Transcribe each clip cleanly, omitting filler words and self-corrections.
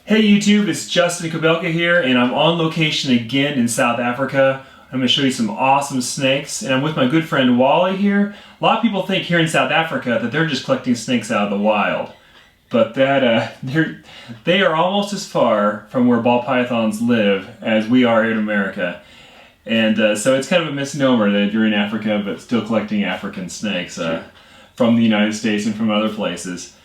Hey YouTube, it's Justin Kobelka here, and I'm on location again in South Africa. I'm going to show you some awesome snakes, and I'm with my good friend Wally here. A lot of people think here in South Africa that they're just collecting snakes out of the wild, but they are almost as far from where ball pythons live as we are here in America. And so it's kind of a misnomer that you're in Africa but still collecting African snakes from the United States and from other places.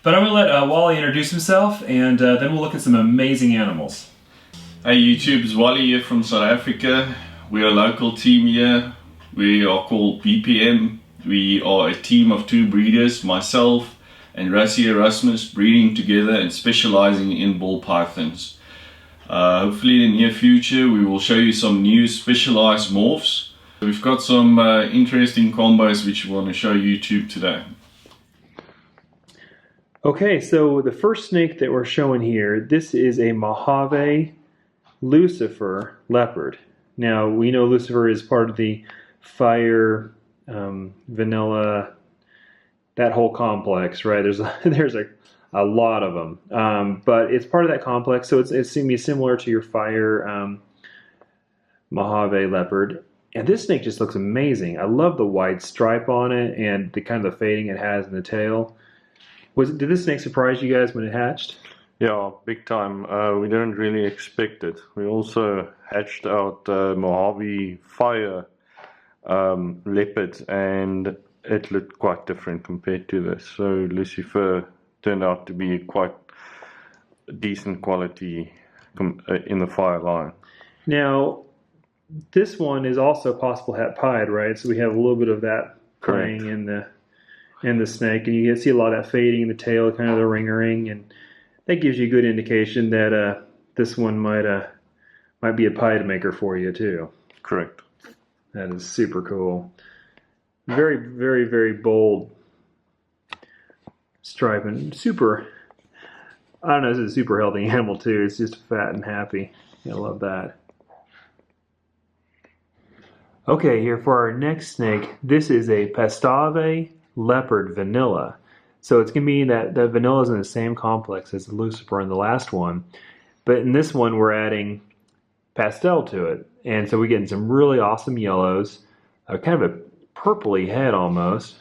But I'm going to let Wally introduce himself, and then we'll look at some amazing animals. Hey YouTube, it's Wally here from South Africa. We're a local team here. We are called BPM. We are a team of two breeders, myself and Rassie Erasmus, breeding together and specializing in ball pythons. Hopefully in the near future we will show you some new specialized morphs. We've got some interesting combos which we want to show YouTube today. Okay, so the first snake that we're showing here, this is a Mojave Lucifer leopard. Now, we know Lucifer is part of the fire, vanilla, that whole complex, right? There's a lot of them, but it's part of that complex, so it's going to be similar to your fire Mojave leopard. And this snake just looks amazing. I love the white stripe on it and the kind of the fading it has in the tail. Did this snake surprise you guys when it hatched? Yeah, big time. We didn't really expect it. We also hatched out Mojave Fire Leopard, and it looked quite different compared to this. So Lucifer turned out to be quite decent quality in the fire line. Now, this one is also possible hat pied, right? So we have a little bit of that playing in the snake, and you can see a lot of that fading in the tail, kind of the ring, and that gives you a good indication that this one might be a pied maker for you too. Correct. That is super cool. Very, very, very bold stripe and super. I don't know. This is a super healthy animal too. It's just fat and happy. I love that. Okay, here for our next snake. This is a Pastave Leopard Vanilla. So it's going to be that vanilla is in the same complex as the Lucifer in the last one. But in this one, we're adding pastel to it. And so we're getting some really awesome yellows, kind of a purpley head almost,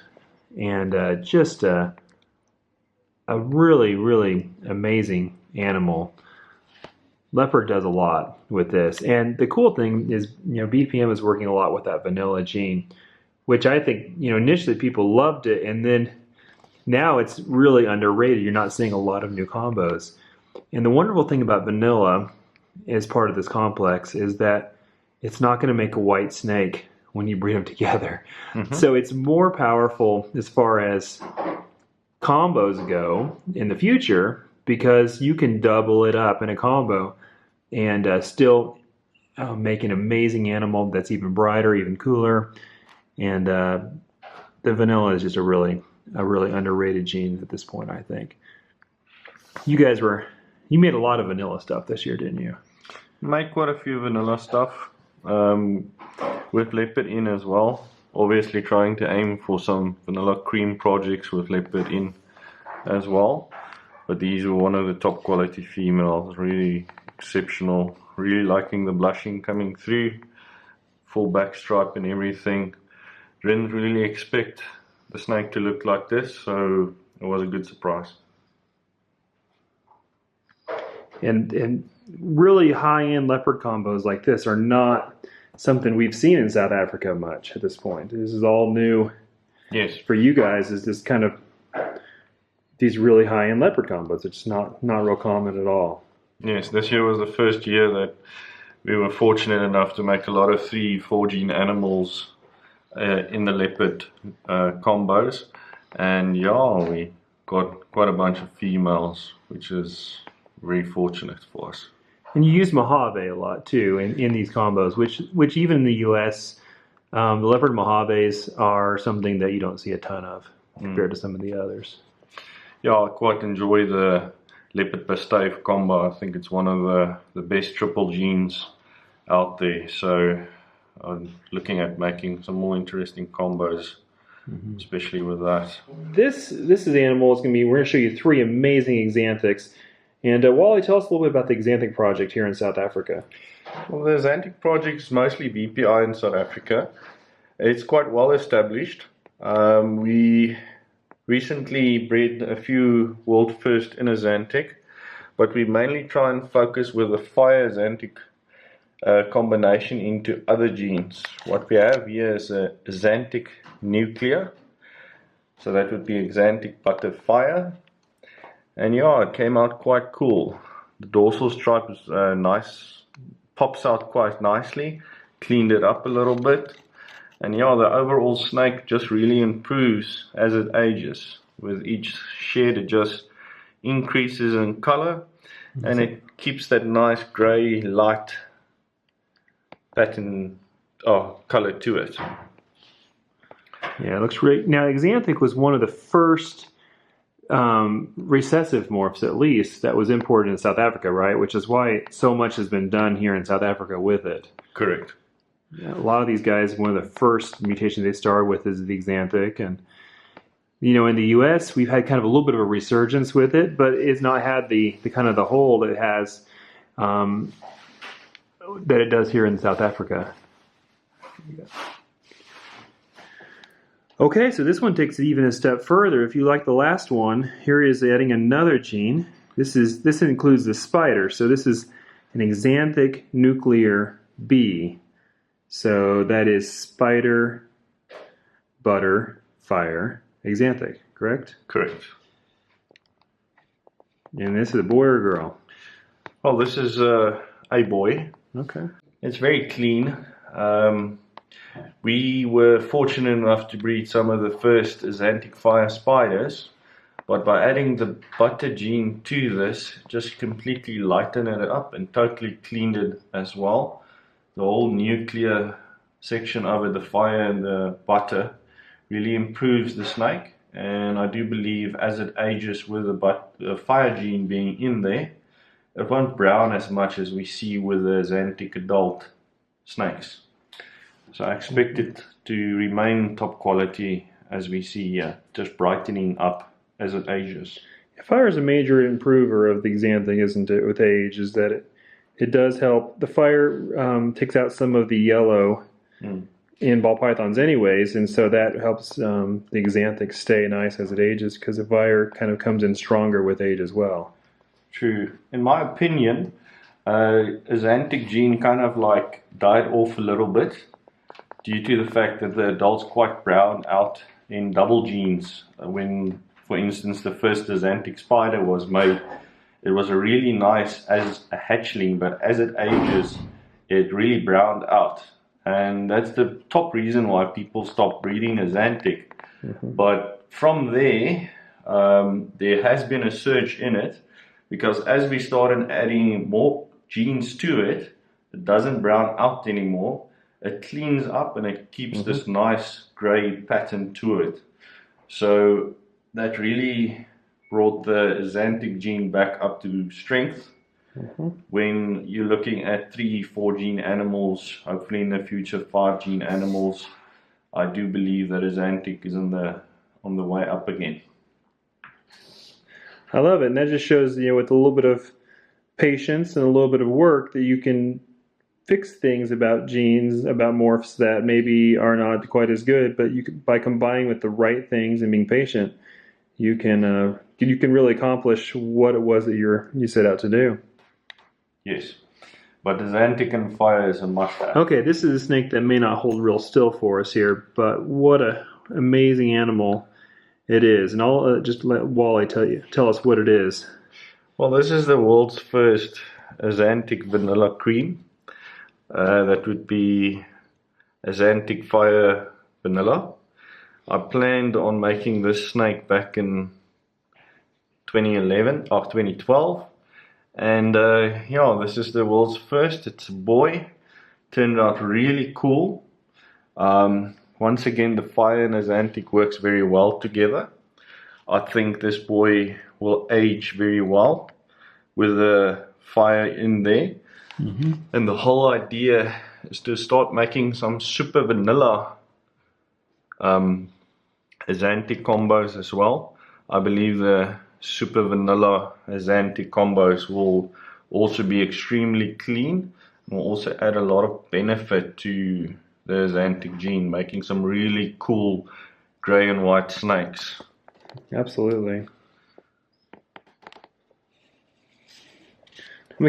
and just a really, really amazing animal. Leopard does a lot with this. And the cool thing is, BPM is working a lot with that vanilla gene, which I think, initially people loved it, and then now it's really underrated. You're not seeing a lot of new combos. And the wonderful thing about vanilla as part of this complex is that it's not going to make a white snake when you breed them together. Mm-hmm. So it's more powerful as far as combos go in the future, because you can double it up in a combo and still make an amazing animal that's even brighter, even cooler. And the vanilla is just a really underrated gene at this point, I think. You made a lot of vanilla stuff this year, didn't you? Made quite a few vanilla stuff with leopard in as well. Obviously trying to aim for some vanilla cream projects with leopard in as well. But these were one of the top quality females, really exceptional. Really liking the blushing coming through, full back stripe and everything. Didn't really expect the snake to look like this, so it was a good surprise. And really high-end leopard combos like this are not something we've seen in South Africa much at this point. This is all new. Yes. For you guys, is this kind of these really high-end leopard combos. It's not real common at all. Yes, this year was the first year that we were fortunate enough to make a lot of 3-4 gene animals in the leopard combos, and yeah, we got quite a bunch of females, which is very fortunate for us. And you use Mojave a lot too in these combos, which even in the US, the leopard Mojaves are something that you don't see a ton of compared to some of the others. Yeah, I quite enjoy the Leopard Pastave combo. I think it's one of the best triple genes out there, so I'm looking at making some more interesting combos, especially with that. This animal is going to be, we're going to show you 3 amazing Axanthics, And Wally, tell us a little bit about the Axanthic project here in South Africa. Well, the Axanthic project is mostly BPI in South Africa. It's quite well established. We recently bred a few world first in Axanthic, but we mainly try and focus with the fire Axanthic combination into other genes. What we have here is a Axanthic nuclear, so that would be Axanthic butterfire, and yeah, it came out quite cool. The dorsal stripe is nice, pops out quite nicely, cleaned it up a little bit, and yeah, the overall snake just really improves as it ages. With each shed it just increases in color, and it keeps that nice grey light pattern color to it. Yeah, it looks great. Now, Axanthic was one of the first recessive morphs, at least, that was imported in South Africa, right? Which is why so much has been done here in South Africa with it. Correct. Yeah, a lot of these guys, one of the first mutations they started with is the Axanthic, and in the U.S. we've had kind of a little bit of a resurgence with it, but it's not had the kind of the hold it has that it does here in South Africa. Okay, so this one takes it even a step further. If you like the last one, here is adding another gene. This includes the spider. So this is an Axanthic nuclear B. So that is spider, butter, fire, Axanthic, correct? Correct. And this is a boy or a girl? Well, this is a boy. Okay. It's very clean. We were fortunate enough to breed some of the first Axanthic fire spiders, but by adding the butter gene to this, just completely lightened it up and totally cleaned it as well. The whole nuclear section of it, the fire and the butter, really improves the snake, and I do believe as it ages with the fire gene being in there, it won't brown as much as we see with the Axanthic adult snakes. So I expect it to remain top quality as we see here, just brightening up as it ages. Fire is a major improver of the Axanthic, isn't it, with age, is that it does help. The fire takes out some of the yellow in ball pythons anyways, and so that helps the Axanthic stay nice as it ages, because the fire kind of comes in stronger with age as well. True. In my opinion, Axanthic gene kind of like died off a little bit due to the fact that the adults quite brown out in double genes. When, for instance, the first Axanthic spider was made, it was a really nice as a hatchling, but as it ages, it really browned out. And that's the top reason why people stopped breeding Axanthic. But from there, there has been a surge in it, because as we started adding more genes to it, it doesn't brown out anymore. It cleans up and it keeps this nice grey pattern to it. So that really brought the Axanthic gene back up to strength. When you're looking at 3-4 gene animals, hopefully in the future 5 gene animals, I do believe that Axanthic is on the way up again. I love it, and that just shows, with a little bit of patience and a little bit of work, that you can fix things about genes, about morphs that maybe are not quite as good, but by combining with the right things and being patient, you can really accomplish what it was that you set out to do. Yes, but Axanthic and fire is a must-have. Okay, this is a snake that may not hold real still for us here, but what a amazing animal it is. And I'll just let Wally tell us what it is. Well, this is the world's first Axanthic vanilla cream. That would be Axanthic fire vanilla. I planned on making this snake back in 2012. And this is the world's first. It's a boy. Turned out really cool. Once again, the fire and Axanthic works very well together. I think this boy will age very well with the fire in there. And the whole idea is to start making some super vanilla Axanthic combos as well. I believe the super vanilla Axanthic combos will also be extremely clean and will also add a lot of benefit to the Axanthic gene, making some really cool grey and white snakes. Absolutely.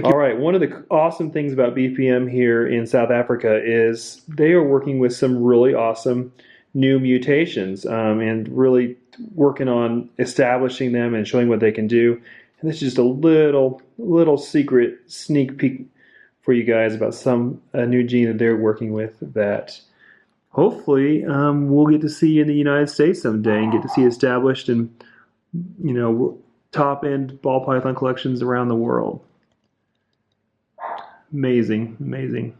All right, one of the awesome things about BPM here in South Africa is they are working with some really awesome new mutations and really working on establishing them and showing what they can do. And this is just a little secret sneak peek for you guys about a new gene that they're working with that hopefully we'll get to see in the United States someday and get to see established in, top end ball python collections around the world. Amazing, amazing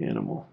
animal.